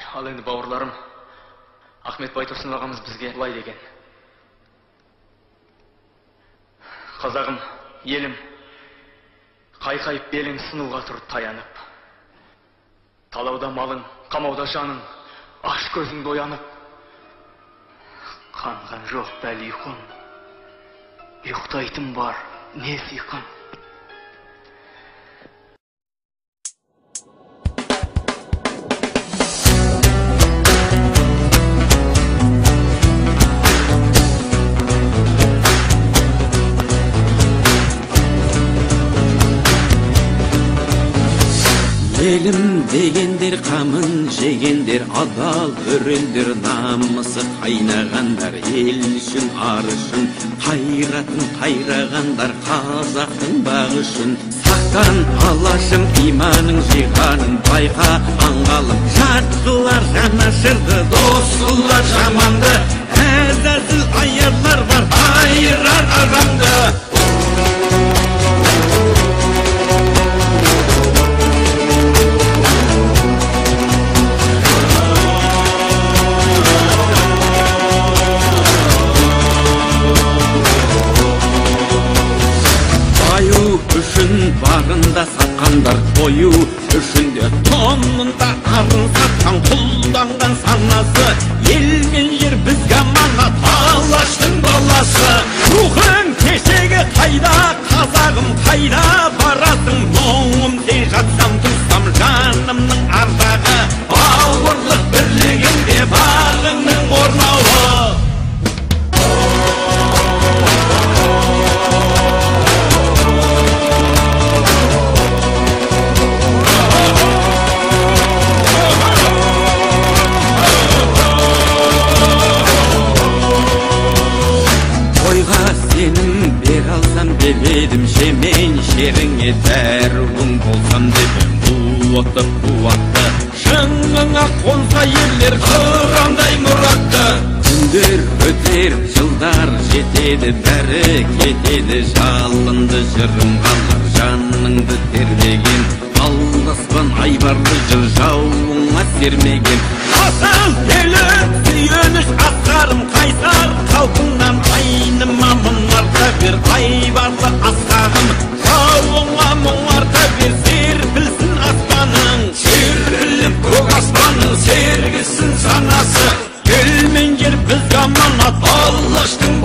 Ал енді бауырларым, Ахмет Байтұрсын ағамыз бізге былай деген: қазағым, елім, қайқайып белің сынуға тұр таянып. Талауда малың, қамауда жаның, аш көзіңді оянып. Қанған жоқ бәлі ұйқың, ұйықтайтын бар не сыйқың. Елім дегендер қамын жегендер, адал өрендер, намысы қайнағандар, ел үшін ар үшін қайратын қайрағандар, қазақтың бағы үшін. Сақтан алашым иманың жиғанын байқа аңғалым, жартылар жанашырды, досылар жаманды, әзәзіл аярлар бар, айырар арамды. Барында сатқандар тою үшінде, тонында арын сатқан құлданған санасы, ел мен жер бізге аманат, алаштың баласы. Рухың кешегі қайда, қазағым қайда барасың, мұңым сен жатсам туссам жанымның ардағы, бауырлық бірлігінде бағыңның орнауы. Беледім жемен шеріңе дәруің болсам деп, қуатты шыңыңа қонса ерлер қырандай мұратты. Күндер өтер, жылдар жетеді, бәрі кетеді, жалынды жырым қалар, жаныңды тербеген, алдаспан айбарлы жыр жауыңа сермеген. Асыл елі сүйеніш асқарым, қайсар қалпыңнан айныма мұңарда бір айбарлы асқағым, жауыңа мұңарда бір серпілсін аспаның, серіліп көк аспаның сергісін санасы. Ел мен жер бізге аманат, алаштың